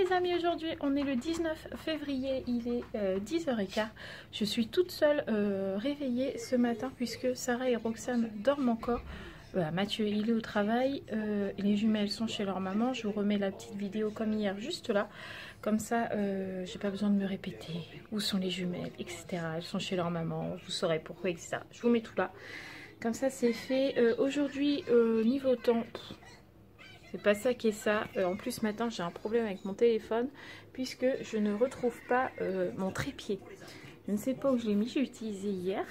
les amis, aujourd'hui on est le 19 février, il est 10h15. Je suis toute seule réveillée ce matin puisque Sarah et Roxane dorment encore. Mathieu il est au travail, les jumelles sont chez leur maman. Je vous remets la petite vidéo comme hier juste là. Comme ça j'ai pas besoin de me répéter où sont les jumelles, etc. Elles sont chez leur maman, vous saurez pourquoi, etc. Je vous mets tout là. Comme ça c'est fait. Aujourd'hui niveau temps... C'est pas ça qui est ça. En plus, ce matin, j'ai un problème avec mon téléphone puisque je ne retrouve pas mon trépied. Je ne sais pas où je l'ai mis. J'ai utilisé hier.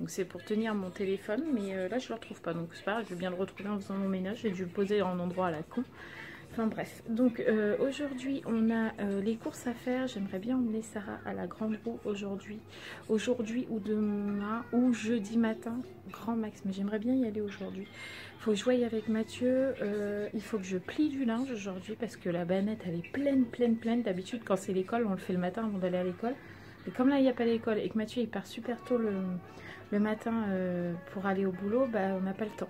Donc c'est pour tenir mon téléphone. Mais là, je ne le retrouve pas. Donc c'est pas grave. Je vais bien le retrouver en faisant mon ménage. J'ai dû le poser en endroit à la con. Enfin bref. Donc aujourd'hui, on a les courses à faire. J'aimerais bien emmener Sarah à la grande roue aujourd'hui. Aujourd'hui ou demain ou jeudi matin. Grand max. Mais j'aimerais bien y aller aujourd'hui. Il faut que je voie avec Mathieu, il faut que je plie du linge aujourd'hui parce que la bannette elle est pleine. D'habitude quand c'est l'école, on le fait le matin avant d'aller à l'école. Et comme là il n'y a pas l'école et que Mathieu il part super tôt le matin pour aller au boulot, bah on n'a pas le temps.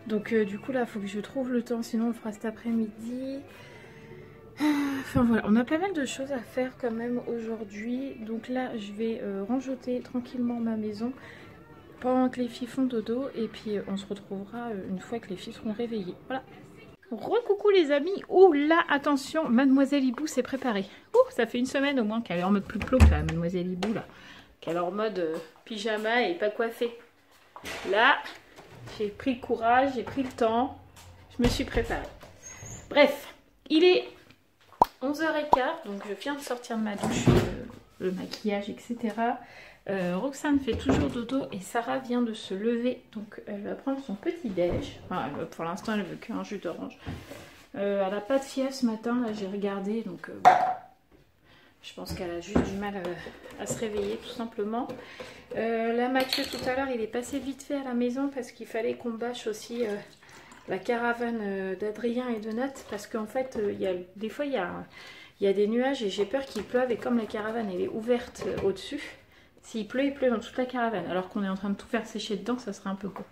Donc du coup là il faut que je trouve le temps, sinon on le fera cet après-midi. Enfin voilà, on a pas mal de choses à faire quand même aujourd'hui. Donc là je vais rangeter tranquillement ma maison pendant que les filles font dodo et puis on se retrouvera une fois que les filles seront réveillées. Voilà. Recoucou les amis. Ouh là, attention, Mademoiselle Hibou s'est préparée. Ouh, ça fait une semaine au moins qu'elle est en mode plus plouc là, Mademoiselle Hibou là. Qu'elle est en mode pyjama et pas coiffée. Là, j'ai pris le courage, j'ai pris le temps. Je me suis préparée. Bref, il est 11h15, donc je viens de sortir de ma douche, le maquillage, etc. Roxane fait toujours dodo et Sarah vient de se lever, donc elle va prendre son petit déj. Enfin, pour l'instant elle veut qu'un jus d'orange. Elle n'a pas de fièvre ce matin, là j'ai regardé, donc je pense qu'elle a juste du mal à se réveiller tout simplement. Là Mathieu tout à l'heure il est passé vite fait à la maison parce qu'il fallait qu'on bâche aussi la caravane d'Adrien et de Nat, parce qu'en fait des fois il y a des nuages et j'ai peur qu'il pleuve, et comme la caravane elle est ouverte au-dessus, s'il pleut, il pleut dans toute la caravane. Alors qu'on est en train de tout faire sécher dedans, ça serait un peu court.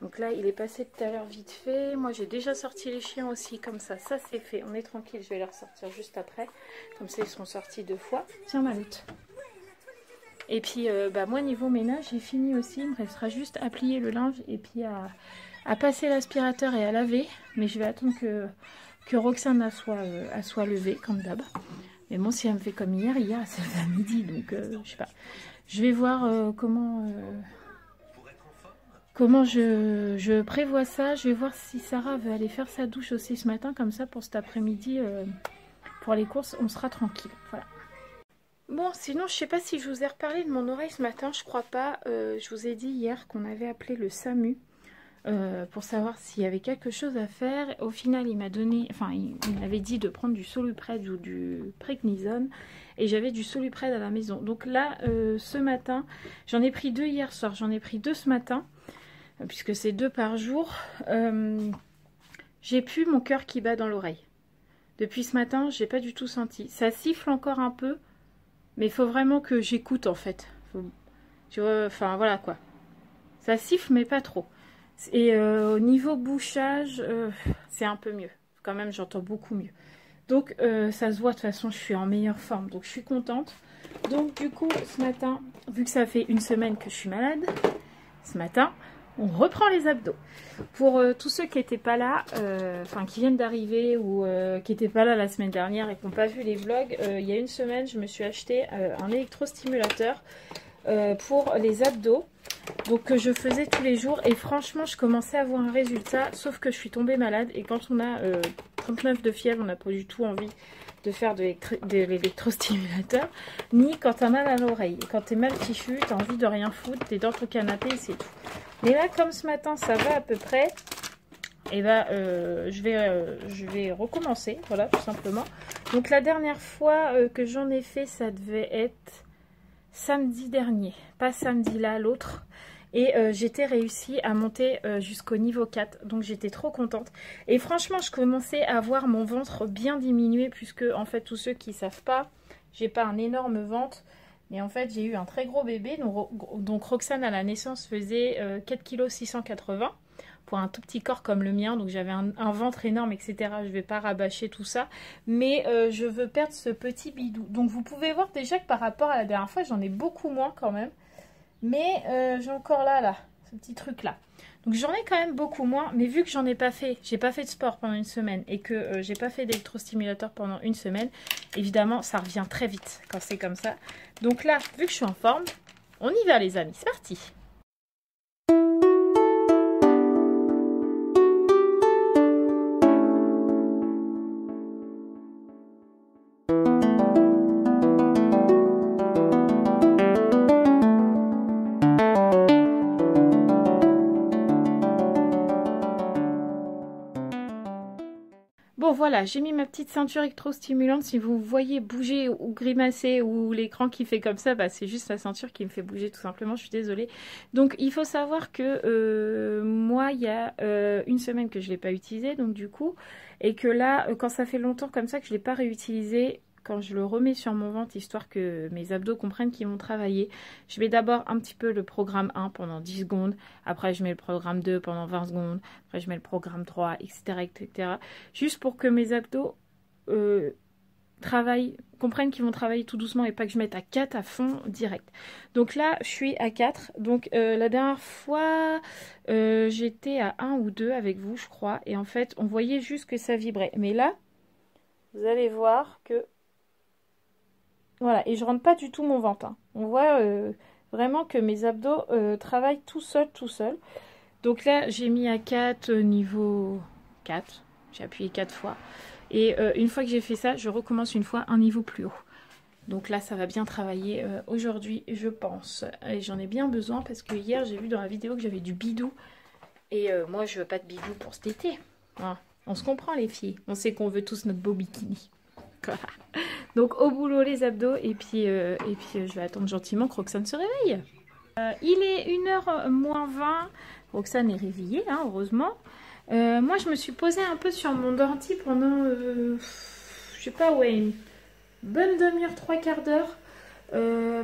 Donc là, il est passé tout à l'heure vite fait. Moi, j'ai déjà sorti les chiens aussi, comme ça. Ça, c'est fait. On est tranquille. Je vais les ressortir juste après. Comme ça, ils seront sortis 2 fois. Tiens, Maloute. Et puis, moi, niveau ménage, j'ai fini aussi. Il me restera juste à plier le linge et puis à passer l'aspirateur et à laver. Mais je vais attendre que Roxane soit levée, comme d'hab. Mais bon, si elle me fait comme hier, c'est à midi. Donc, je sais pas. Je vais voir comment je prévois ça. Je vais voir si Sarah veut aller faire sa douche aussi ce matin. Comme ça, pour cet après-midi, pour les courses, on sera tranquille. Voilà. Bon, sinon, je sais pas si je vous ai reparlé de mon oreille ce matin. Je crois pas. Je vous ai dit hier qu'on avait appelé le SAMU pour savoir s'il y avait quelque chose à faire. Au final, il m'a donné... Enfin, il m'avait dit de prendre du Solupred ou du Prednisone. Et j'avais du Solupred à la maison. Donc là, ce matin, j'en ai pris 2 hier soir. J'en ai pris 2 ce matin. Puisque c'est 2 par jour. J'ai plus mon cœur qui bat dans l'oreille. Depuis ce matin, j'ai pas du tout senti. Ça siffle encore un peu. Mais il faut vraiment que j'écoute en fait. Tu vois, enfin voilà quoi. Ça siffle mais pas trop. Et au niveau bouchage, c'est un peu mieux. Quand même, j'entends beaucoup mieux. Donc, ça se voit, de toute façon, je suis en meilleure forme. Donc, je suis contente. Donc, du coup, ce matin, vu que ça fait une semaine que je suis malade, ce matin, on reprend les abdos. Pour tous ceux qui n'étaient pas là, enfin, qui viennent d'arriver ou qui n'étaient pas là la semaine dernière et qui n'ont pas vu les vlogs, il y a une semaine, je me suis acheté un électrostimulateur pour les abdos. Donc que je faisais tous les jours et franchement je commençais à voir un résultat, sauf que je suis tombée malade et quand on a 39 de fièvre on n'a pas du tout envie de faire de l'électrostimulateur, ni quand t'as mal à l'oreille. Quand t'es mal fichu, t'as envie de rien foutre, t'es dans ton canapé et c'est tout. Mais là comme ce matin ça va à peu près, et ben je vais recommencer, voilà tout simplement. Donc la dernière fois que j'en ai fait, ça devait être samedi dernier, pas samedi là, l'autre. Et j'étais réussi à monter jusqu'au niveau 4. Donc j'étais trop contente. Et franchement, je commençais à voir mon ventre bien diminuer. Puisque, en fait, tous ceux qui ne savent pas, j'ai pas un énorme ventre. Mais en fait, j'ai eu un très gros bébé. Donc Roxane, à la naissance, faisait 4,680 kg. pour un tout petit corps comme le mien. Donc j'avais un ventre énorme, etc. Je vais pas rabâcher tout ça. Mais je veux perdre ce petit bidou. Donc vous pouvez voir déjà que par rapport à la dernière fois, j'en ai beaucoup moins quand même. Mais j'ai encore là, ce petit truc là. Donc j'en ai quand même beaucoup moins, mais vu que j'en ai pas fait, j'ai pas fait de sport pendant une semaine et que j'ai pas fait d'électrostimulateur pendant une semaine, évidemment ça revient très vite quand c'est comme ça. Donc là, vu que je suis en forme, on y va les amis, c'est parti! Bon voilà, j'ai mis ma petite ceinture électrostimulante. Si vous voyez bouger ou grimacer ou l'écran qui fait comme ça, bah, c'est juste la ceinture qui me fait bouger tout simplement, je suis désolée. Donc il faut savoir que moi il y a une semaine que je ne l'ai pas utilisé, donc du coup, et que là quand ça fait longtemps comme ça que je ne l'ai pas réutilisé, quand je le remets sur mon ventre, histoire que mes abdos comprennent qu'ils vont travailler, je mets d'abord un petit peu le programme 1 pendant 10 secondes, après je mets le programme 2 pendant 20 secondes, après je mets le programme 3, etc. etc. juste pour que mes abdos comprennent qu'ils vont travailler tout doucement et pas que je mette à 4 à fond direct. Donc là, je suis à 4. Donc la dernière fois, j'étais à 1 ou 2 avec vous, je crois. Et en fait, on voyait juste que ça vibrait. Mais là, vous allez voir que... Voilà, et je rentre pas du tout mon ventre. Hein. On voit vraiment que mes abdos travaillent tout seul. Donc là, j'ai mis à 4 niveau 4. J'ai appuyé 4 fois. Et une fois que j'ai fait ça, je recommence une fois un niveau plus haut. Donc là, ça va bien travailler aujourd'hui, je pense. Et j'en ai bien besoin parce que hier, j'ai vu dans la vidéo que j'avais du bidou. Et moi, je veux pas de bidou pour cet été. Hein. On se comprend les filles. On sait qu'on veut tous notre beau bikini. Donc au boulot les abdos et puis je vais attendre gentiment que Roxane se réveille. Il est 1h moins 20. Roxane est réveillée, hein, heureusement. Moi je me suis posée un peu sur mon ordi pendant, je sais pas, ouais, une bonne demi-heure, 3/4 d'heure.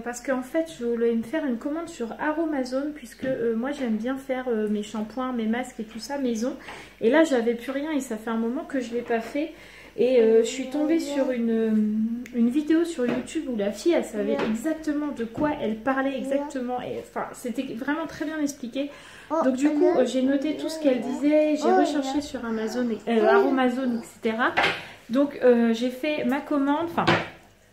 Parce qu'en fait je voulais me faire une commande sur Aromazone puisque moi j'aime bien faire mes shampoings, mes masques et tout ça maison. Et là j'avais plus rien et ça fait un moment que je ne l'ai pas fait. Et je suis tombée sur une vidéo sur YouTube où la fille, elle savait exactement de quoi elle parlait exactement. Et enfin, c'était vraiment très bien expliqué. Donc du coup, j'ai noté tout ce qu'elle disait. J'ai recherché sur Amazon, Aromazone, etc. Donc j'ai fait ma commande. Enfin,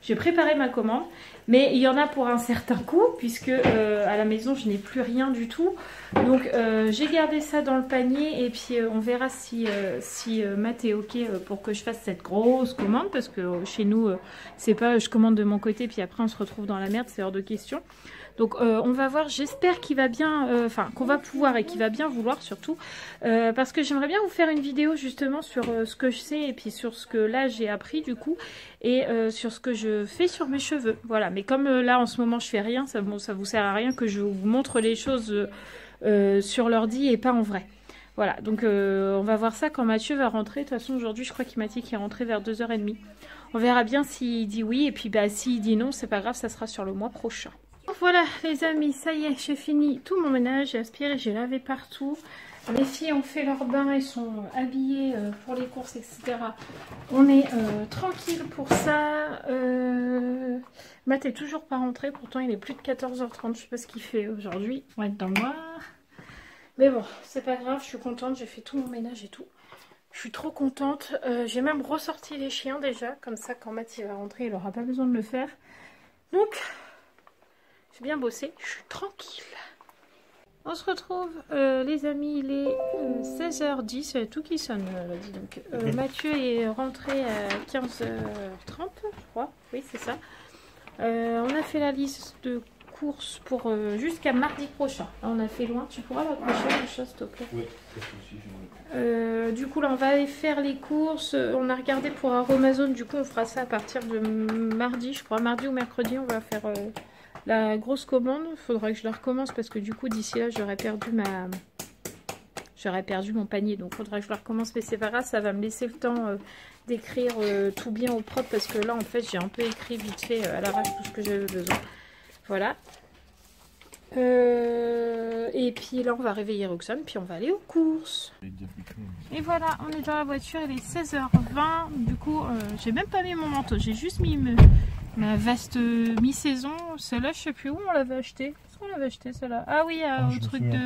j'ai préparé ma commande. Mais il y en a pour un certain coût, puisque à la maison, je n'ai plus rien du tout. Donc, j'ai gardé ça dans le panier. Et puis, on verra si Matt est OK pour que je fasse cette grosse commande. Parce que chez nous, c'est pas je commande de mon côté, puis après, on se retrouve dans la merde. C'est hors de question. Donc, on va voir. J'espère qu'il va bien... Enfin, qu'on va pouvoir et qu'il va bien vouloir, surtout. Parce que j'aimerais bien vous faire une vidéo, justement, sur ce que je sais. Et puis, sur ce que là, j'ai appris, du coup. Et sur ce que je fais sur mes cheveux. Voilà. Mais comme là, en ce moment, je fais rien, ça vous sert à rien que je vous montre les choses sur l'ordi et pas en vrai. Voilà. Donc, on va voir ça quand Mathieu va rentrer. De toute façon, aujourd'hui, je crois qu'il m'a dit qu'il est rentré vers 2h30. On verra bien s'il dit oui. Et puis, bah, s'il dit non, c'est pas grave, ça sera sur le mois prochain. Voilà, les amis, ça y est, j'ai fini tout mon ménage. J'ai aspiré, j'ai lavé partout. Les filles ont fait leur bain, elles sont habillées pour les courses, etc. On est tranquille pour ça. Matt est toujours pas rentré, pourtant il est plus de 14h30. Je sais pas ce qu'il fait aujourd'hui. On va être dans le noir. Mais bon, c'est pas grave, je suis contente. J'ai fait tout mon ménage et tout. Je suis trop contente. J'ai même ressorti les chiens déjà. Comme ça, quand Matt il va rentrer, il n'aura pas besoin de le faire. Donc, j'ai bien bossé. Je suis tranquille. On se retrouve, les amis, il est 16h10, tout qui sonne, dis donc. Mathieu est rentré à 15h30, je crois, oui c'est ça. On a fait la liste de courses pour jusqu'à mardi prochain. Là, on a fait loin, tu pourras l'accrocher la chose, s'il te plaît. Oui, c'est du coup là on va aller faire les courses, on a regardé pour Aromazone, du coup on fera ça à partir de mardi, je crois, mardi ou mercredi on va faire... la grosse commande, il faudra que je la recommence parce que du coup d'ici là j'aurais perdu mon panier, donc il faudra que je la recommence, mais c'est pas grave, ça va me laisser le temps d'écrire tout bien au propre parce que là en fait j'ai un peu écrit vite fait à l'arrache tout ce que j'avais besoin. Voilà. Et puis là, on va réveiller Roxane, puis on va aller aux courses. Et voilà, on est dans la voiture, il est 16h20. Du coup, j'ai même pas mis mon manteau, j'ai juste mis ma veste mi-saison. Celle-là, je sais plus où on l'avait acheté. Est-ce qu'on l'avait acheté celle-là? Ah oui, au truc de...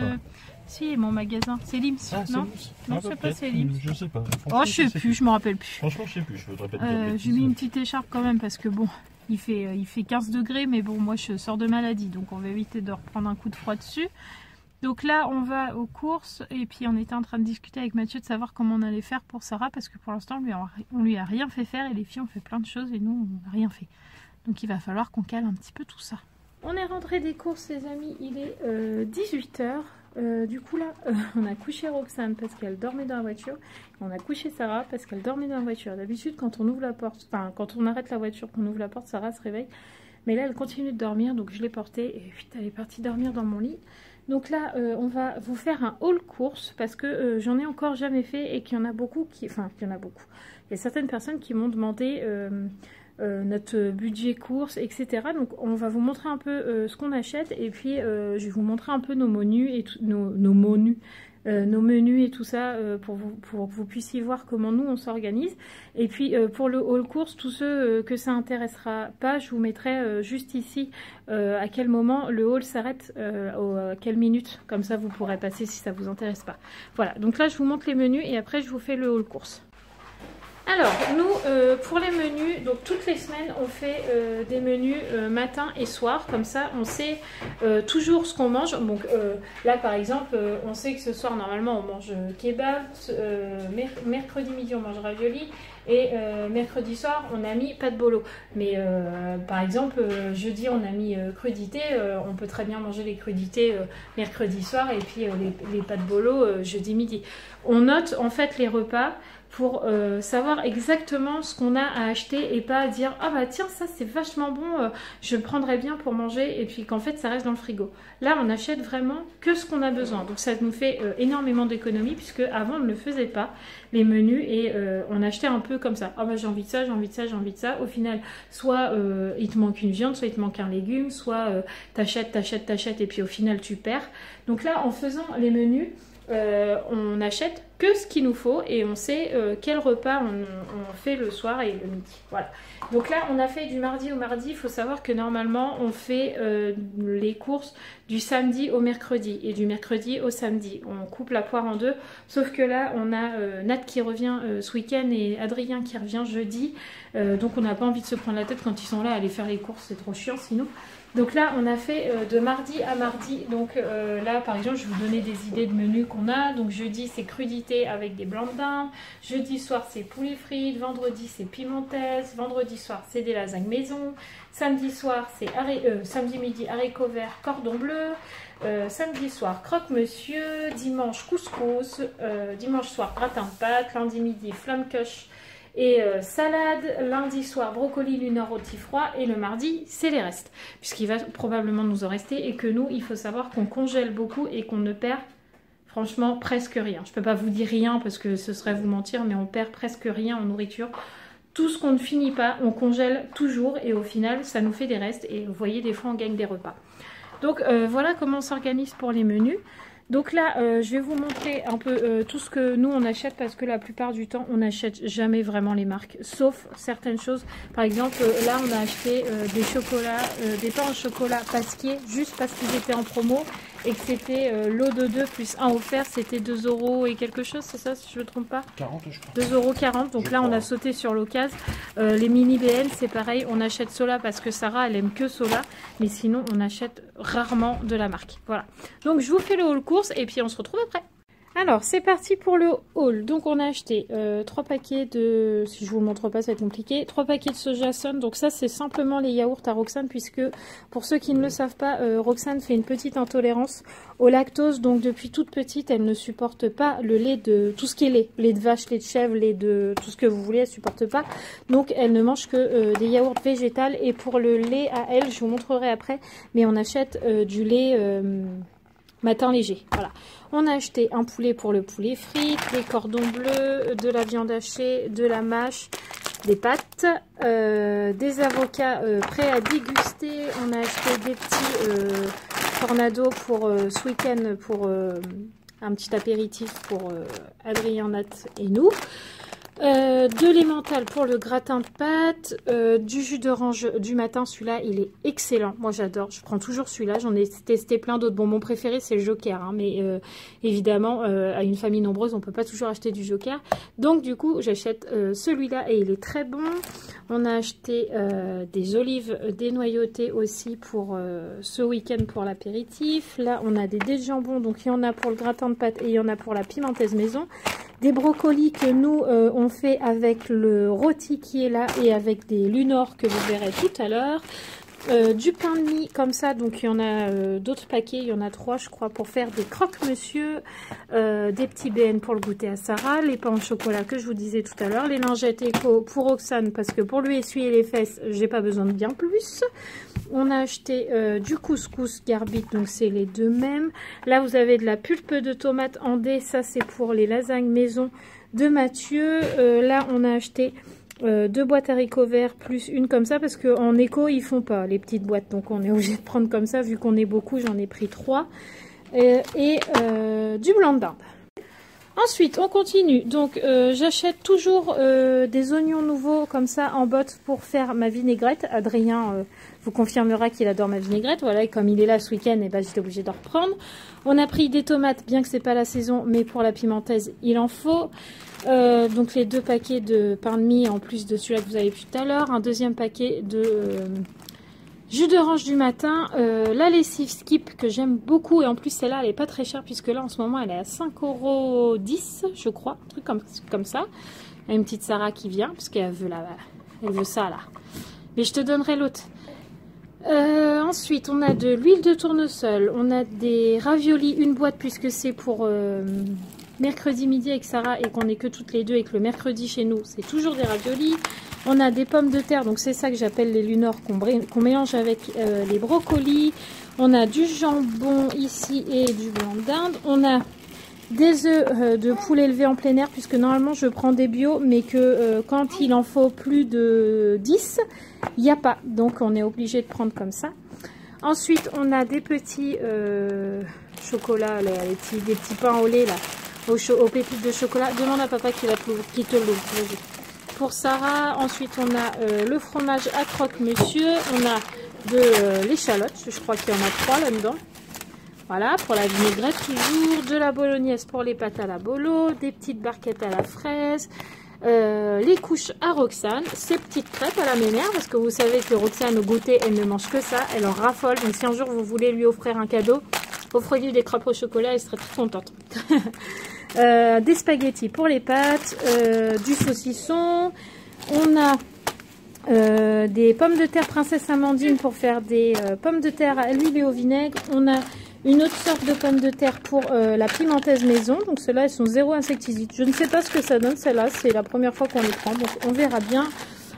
Si, mon magasin. C'est Lims, non? Non, c'est pas c'est Lims. Je sais pas. Oh, je sais plus, je me rappelle plus. Franchement, je sais plus, je voudrais pas te dire. J'ai mis une petite écharpe quand même parce que bon, il fait 15 degrés, mais bon, moi je sors de maladie, donc on va éviter de reprendre un coup de froid dessus. Donc là, on va aux courses et puis on était en train de discuter avec Mathieu de savoir comment on allait faire pour Sarah parce que pour l'instant, on lui a rien fait faire et les filles ont fait plein de choses et nous, on n'a rien fait. Donc il va falloir qu'on cale un petit peu tout ça. On est rentré des courses, les amis, il est 18 h. Du coup là, on a couché Roxane parce qu'elle dormait dans la voiture. On a couché Sarah parce qu'elle dormait dans la voiture. D'habitude, quand on ouvre la porte, enfin quand on arrête la voiture, qu'on ouvre la porte, Sarah se réveille. Mais là, elle continue de dormir, donc je l'ai portée et vite, elle est partie dormir dans mon lit. Donc là, on va vous faire un haul course parce que j'en ai encore jamais fait et qu'il y en a beaucoup qui... Enfin, il y en a beaucoup. Il y a certaines personnes qui m'ont demandé notre budget course, etc. Donc on va vous montrer un peu ce qu'on achète et puis je vais vous montrer un peu nos menus et nos menus et tout ça pour que vous puissiez voir comment nous on s'organise. Et puis pour le haul course, tous ceux que ça intéressera pas, je vous mettrai juste ici à quel moment le haul s'arrête, à quelle minute, comme ça vous pourrez passer si ça vous intéresse pas. Voilà, donc là je vous montre les menus et après je vous fais le haul course. Alors, nous, pour les menus, donc toutes les semaines, on fait des menus matin et soir. Comme ça, on sait toujours ce qu'on mange. Donc là, par exemple, on sait que ce soir, normalement, on mange kebab. Mercredi midi, on mange ravioli. Et mercredi soir, on a mis pâte bolo. Mais par exemple, jeudi, on a mis crudité. On peut très bien manger les crudités mercredi soir et puis les pâtes bolo jeudi midi. On note en fait les repas pour savoir exactement ce qu'on a à acheter et pas dire « Ah bah tiens, ça c'est vachement bon, je le prendrais bien pour manger » et puis qu'en fait ça reste dans le frigo. Là, on achète vraiment que ce qu'on a besoin. Donc ça nous fait énormément d'économies puisque avant on ne le faisait pas, les menus, et on achetait un peu comme ça. « Ah bah j'ai envie de ça, j'ai envie de ça, j'ai envie de ça ». Au final, soit il te manque une viande, soit il te manque un légume, soit t'achètes et puis au final tu perds. Donc là, en faisant les menus, on achète que ce qu'il nous faut et on sait quel repas on fait le soir et le midi. Voilà. Donc là, on a fait du mardi au mardi. Il faut savoir que normalement, on fait les courses du samedi au mercredi et du mercredi au samedi. On coupe la poire en deux. Sauf que là, on a Nat qui revient ce week-end et Adrien qui revient jeudi. Donc on n'a pas envie de se prendre la tête quand ils sont là à aller faire les courses. C'est trop chiant sinon. Donc là, on a fait de mardi à mardi. Donc là, par exemple, je vais vous donner des idées de menus qu'on a. Donc jeudi, c'est crudité avec des blancs de dinde. Jeudi soir, c'est poulet frites. Vendredi, c'est pimentesse. Vendredi soir, c'est des lasagnes maison. Samedi soir, c'est samedi midi, haricots verts, cordon bleu. Samedi soir, croque-monsieur. Dimanche, couscous. Dimanche soir, gratin de pâtes. Lundi midi, flamme coche et salade. Lundi soir, brocoli lunaire rôti froid. Et le mardi, c'est les restes, puisqu'il va probablement nous en rester. Et que nous, il faut savoir qu'on congèle beaucoup et qu'on ne perd franchement presque rien. Je ne peux pas vous dire rien parce que ce serait vous mentir, mais on perd presque rien en nourriture. Tout ce qu'on ne finit pas, on congèle toujours et au final, ça nous fait des restes. Et vous voyez, des fois, on gagne des repas. Donc voilà comment on s'organise pour les menus. Donc là, je vais vous montrer un peu tout ce que nous on achète parce que la plupart du temps, on n'achète jamais vraiment les marques, sauf certaines choses. Par exemple, là, on a acheté des chocolats, des pains au chocolat Pasquier, juste parce qu'ils étaient en promo et que c'était lot de 2 plus 1 offert, c'était 2 € et quelque chose, c'est ça si je ne me trompe pas? 40 je crois. 2,40 €, donc là on a sauté sur l'occasion. Les mini BL, c'est pareil, on achète Sola parce que Sarah elle aime que Sola, mais sinon on achète rarement de la marque. Voilà, donc je vous fais le haul course et puis on se retrouve après. Alors c'est parti pour le haul. Donc on a acheté 3 paquets de, si je vous le montre pas ça va être compliqué, 3 paquets de soja Sun. Donc ça c'est simplement les yaourts à Roxane, puisque pour ceux qui ne le savent pas, Roxane fait une petite intolérance au lactose. Donc depuis toute petite elle ne supporte pas le lait de tout ce qui est lait de vache, lait de chèvre, lait de tout ce que vous voulez, elle supporte pas. Donc elle ne mange que des yaourts végétales. Et pour le lait à elle, je vous montrerai après, mais on achète du lait matin léger. Voilà. On a acheté un poulet pour le poulet frites, des cordons bleus, de la viande hachée, de la mâche, des pâtes, des avocats prêts à déguster. On a acheté des petits Tornado pour ce week-end, pour un petit apéritif pour Adrien, Nat et nous. De l'emmental pour le gratin de pâtes, du jus d'orange du matin, celui-là il est excellent, moi j'adore, je prends toujours celui-là, j'en ai testé plein d'autres, bon mon préféré c'est le Joker, hein, mais évidemment à une famille nombreuse on peut pas toujours acheter du Joker, donc du coup j'achète celui-là et il est très bon. On a acheté des olives dénoyautées aussi pour ce week-end pour l'apéritif. Là on a des dés de jambon, donc il y en a pour le gratin de pâtes et il y en a pour la pimentaise maison. Des brocolis que nous on fait avec le rôti qui est là et avec des lunors que vous verrez tout à l'heure. Du pain de mie comme ça, donc il y en a d'autres paquets, il y en a 3 je crois pour faire des croque-monsieur, des petits BN pour le goûter à Sarah, les pains au chocolat que je vous disais tout à l'heure, les lingettes éco pour Roxane parce que pour lui essuyer les fesses j'ai pas besoin de bien plus. On a acheté du couscous Garbit, donc c'est les deux mêmes. Là vous avez de la pulpe de tomate en dés, ça c'est pour les lasagnes maison de Mathieu. Là on a acheté 2 boîtes haricots verts plus une comme ça parce qu'en éco ils font pas les petites boîtes, donc on est obligé de prendre comme ça vu qu'on est beaucoup, j'en ai pris 3 et du blanc de dinde. Ensuite on continue, donc j'achète toujours des oignons nouveaux comme ça en botte pour faire ma vinaigrette. Adrien vous confirmera qu'il adore ma vinaigrette, voilà, et comme il est là ce week-end, et ben j'étais obligée de reprendre. On a pris des tomates, bien que c'est pas la saison, mais pour la pimentaise il en faut. Donc les 2 paquets de pain de mie en plus de celui-là que vous avez vu tout à l'heure, un deuxième paquet de jus d'orange du matin, la lessive Skip que j'aime beaucoup et en plus celle-là elle est pas très chère puisque là en ce moment elle est à 5,10 € je crois, un truc comme ça. Il y a une petite Sarah qui vient parce qu'elle veut elle veut ça là, mais je te donnerai l'autre. Ensuite on a de l'huile de tournesol, on a des raviolis, une boîte puisque c'est pour mercredi midi avec Sarah et qu'on est que toutes les deux et que le mercredi chez nous c'est toujours des raviolis. On a des pommes de terre, donc c'est ça que j'appelle les lunors qu'on mélange avec les brocolis. On a du jambon ici et du blanc de dinde. On a des œufs de poulet élevés en plein air puisque normalement je prends des bio mais que quand il en faut plus de 10 il n'y a pas, donc on est obligé de prendre comme ça. Ensuite on a des petits chocolats, là, des petits pains au lait là, aux pépites de chocolat. Demande à papa qui te l'ouvre. Pour Sarah, ensuite on a le fromage à croque-monsieur, on a de l'échalote, je crois qu'il y en a 3 là-dedans. Voilà, pour la vinaigrette toujours, de la bolognaise pour les pâtes à la bolo, des petites barquettes à la fraise, les couches à Roxane, ces petites crêpes à la mémère, parce que vous savez que Roxane au goûter, elle ne mange que ça, elle en raffole, donc si un jour vous voulez lui offrir un cadeau, offrez-lui des crêpes au chocolat, elle serait très contente. Des spaghettis pour les pâtes, du saucisson, on a des pommes de terre princesse Amandine pour faire des pommes de terre à l'huile et au vinaigre. On a une autre sorte de pommes de terre pour la pimentaise maison, donc ceux-là elles sont 0 insecticide. Je ne sais pas ce que ça donne, celle-là c'est la première fois qu'on les prend, donc on verra bien.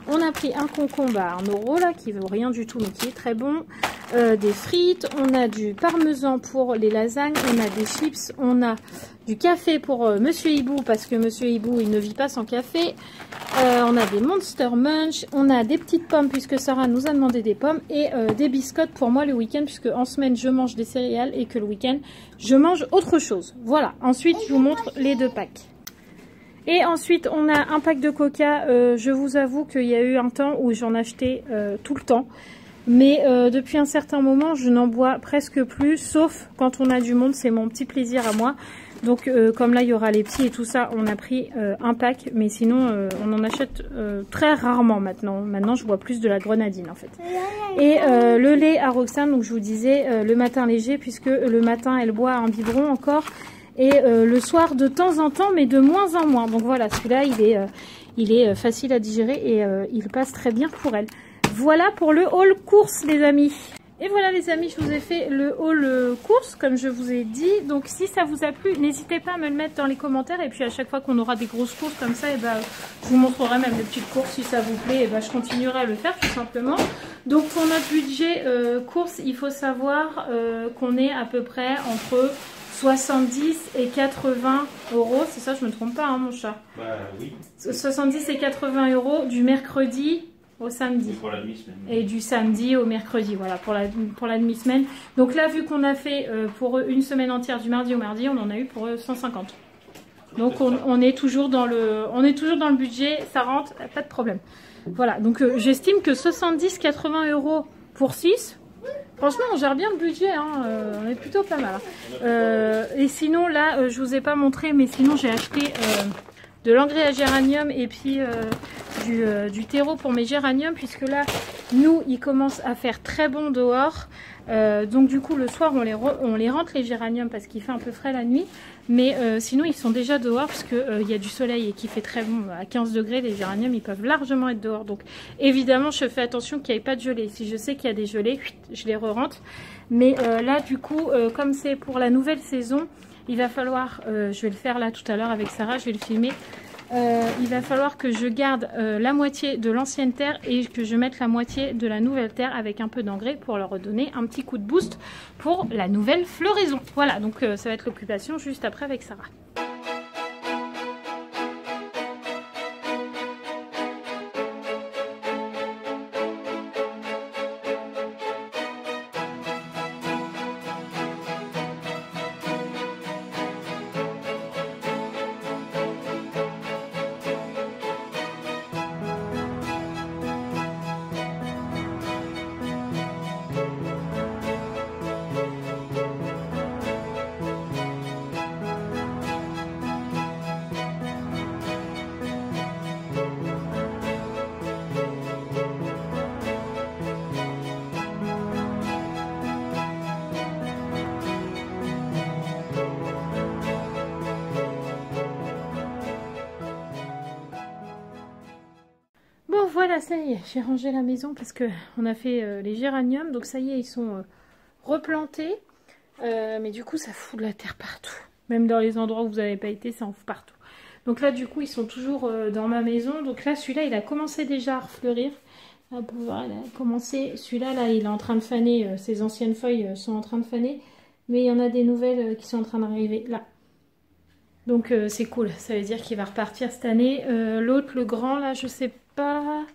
On a pris un concombre à 1 € là, qui vaut rien du tout, mais qui est très bon. Des frites, on a du parmesan pour les lasagnes, on a des chips, on a du café pour Monsieur Hibou, parce que Monsieur Hibou, il ne vit pas sans café. On a des Monster Munch, on a des petites pommes, puisque Sarah nous a demandé des pommes, et des biscottes pour moi le week-end, puisque en semaine, je mange des céréales, et que le week-end, je mange autre chose. Voilà, ensuite, je vous montre les 2 packs. Et ensuite, on a un pack de coca. Je vous avoue qu'il y a eu un temps où j'en achetais tout le temps. Mais depuis un certain moment, je n'en bois presque plus. Sauf quand on a du monde, c'est mon petit plaisir à moi. Donc, comme là, il y aura les petits et tout ça, on a pris un pack. Mais sinon, on en achète très rarement maintenant. Maintenant, je bois plus de la grenadine, en fait. Et le lait à Roxane, donc je vous disais, le matin léger, puisque le matin, elle boit un biberon encore. Et le soir de temps en temps, mais de moins en moins. Donc voilà, celui-là, il est facile à digérer et il passe très bien pour elle. Voilà pour le haul course, les amis. Et voilà, les amis, je vous ai fait le haul course, comme je vous ai dit. Donc si ça vous a plu, n'hésitez pas à me le mettre dans les commentaires. Et puis à chaque fois qu'on aura des grosses courses comme ça, et ben, je vous montrerai même des petites courses si ça vous plaît. Et ben, je continuerai à le faire tout simplement. Donc pour notre budget course, il faut savoir qu'on est à peu près entre 70 et 80 €, c'est ça, je me trompe pas, hein, mon chat? Bah oui. 70 et 80 € du mercredi au samedi. Pour la demi-semaine. Et du samedi au mercredi, voilà, pour la demi-semaine. Donc là, vu qu'on a fait pour une semaine entière du mardi au mardi, on en a eu pour 150. Donc on est toujours dans le budget, ça rentre, pas de problème. Voilà, donc j'estime que 70-80 € pour 6, franchement on gère bien le budget, hein, on est plutôt pas mal. Et sinon là, je vous ai pas montré, mais sinon j'ai acheté de l'engrais à géranium et puis du terreau pour mes géraniums, puisque là, nous, il commence à faire très bon dehors. Donc du coup, le soir, on les rentre les géraniums parce qu'il fait un peu frais la nuit. Mais sinon, ils sont déjà dehors parce qu'il y a du soleil et qu'il fait très bon. À 15 degrés, les géraniums, ils peuvent largement être dehors. Donc évidemment, je fais attention qu'il n'y ait pas de gelée. Si je sais qu'il y a des gelées, je les re-rentre. Mais là, du coup, comme c'est pour la nouvelle saison, il va falloir, je vais le faire là tout à l'heure avec Sarah, je vais le filmer. Il va falloir que je garde la moitié de l'ancienne terre et que je mette la moitié de la nouvelle terre avec un peu d'engrais pour leur redonner un petit coup de boost pour la nouvelle floraison. Voilà, donc ça va être l'occupation juste après avec Sarah. Bon voilà, ça y est, j'ai rangé la maison parce que on a fait les géraniums, donc ça y est, ils sont replantés. Mais du coup, ça fout de la terre partout. Même dans les endroits où vous n'avez pas été, ça en fout partout. Donc là, du coup, ils sont toujours dans ma maison. Donc là, celui-là, il a commencé déjà à refleurir. Hop, voilà, il a commencé. Celui-là, là, il est en train de faner. Ses anciennes feuilles sont en train de faner. Mais il y en a des nouvelles qui sont en train d'arriver là. Donc c'est cool, ça veut dire qu'il va repartir cette année. L'autre, le grand, là, je sais pas.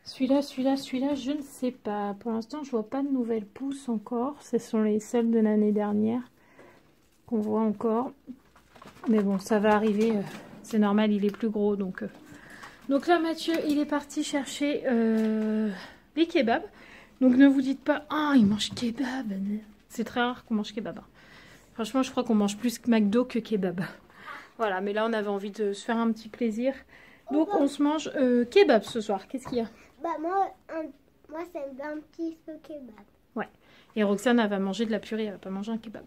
Celui-là, je ne sais pas. Pour l'instant, je vois pas de nouvelles pousses encore. Ce sont les seules de l'année dernière qu'on voit encore. Mais bon, ça va arriver. C'est normal, il est plus gros. Donc là, Mathieu, il est parti chercher les kebabs. Donc ne vous dites pas, ah, il mange kebab. C'est très rare qu'on mange kebab. Franchement, je crois qu'on mange plus McDo que kebab. Voilà, mais là, on avait envie de se faire un petit plaisir. Donc, on se mange kebab ce soir. Qu'est-ce qu'il y a? Bah, moi c'est un petit peu kebab. Ouais. Et Roxane, elle va manger de la purée, elle va pas manger un kebab.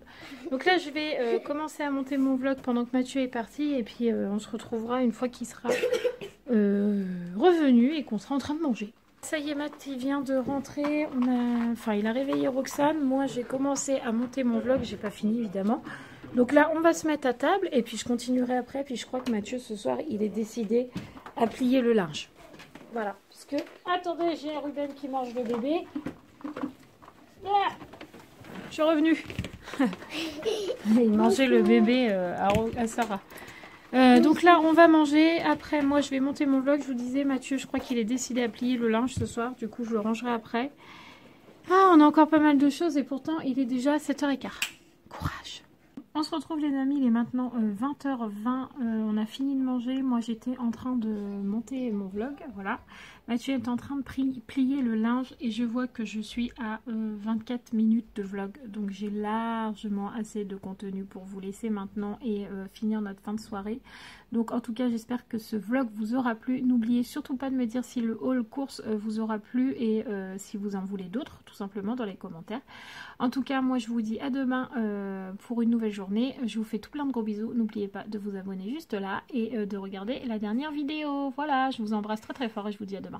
Donc là, je vais commencer à monter mon vlog pendant que Mathieu est parti. Et puis, on se retrouvera une fois qu'il sera revenu et qu'on sera en train de manger. Ça y est, Matt, il vient de rentrer. Il a réveillé Roxane. Moi, j'ai commencé à monter mon vlog. J'ai pas fini, évidemment. Donc là, on va se mettre à table. Et puis, je continuerai après. Puis, je crois que Mathieu, ce soir, il est décidé à plier le linge. Voilà. Parce que, attendez, j'ai Ruben qui mange le bébé. Ah, je suis revenue. Il mangeait le bébé à Sarah. Donc là, on va manger. Après, moi, je vais monter mon vlog. Je vous disais, Mathieu, je crois qu'il est décidé à plier le linge ce soir. Du coup, je le rangerai après. Ah, on a encore pas mal de choses et pourtant, il est déjà 7h15. Courage. On se retrouve, les amis. Il est maintenant 20h20. On a fini de manger. Moi, j'étais en train de monter mon vlog. Voilà. Mathieu est en train de plier le linge et je vois que je suis à 24 minutes de vlog. Donc j'ai largement assez de contenu pour vous laisser maintenant et finir notre fin de soirée. Donc en tout cas, j'espère que ce vlog vous aura plu. N'oubliez surtout pas de me dire si le haul course vous aura plu et si vous en voulez d'autres, tout simplement dans les commentaires. En tout cas, moi je vous dis à demain pour une nouvelle journée. Je vous fais tout plein de gros bisous. N'oubliez pas de vous abonner juste là et de regarder la dernière vidéo. Voilà, je vous embrasse très très fort et je vous dis à demain.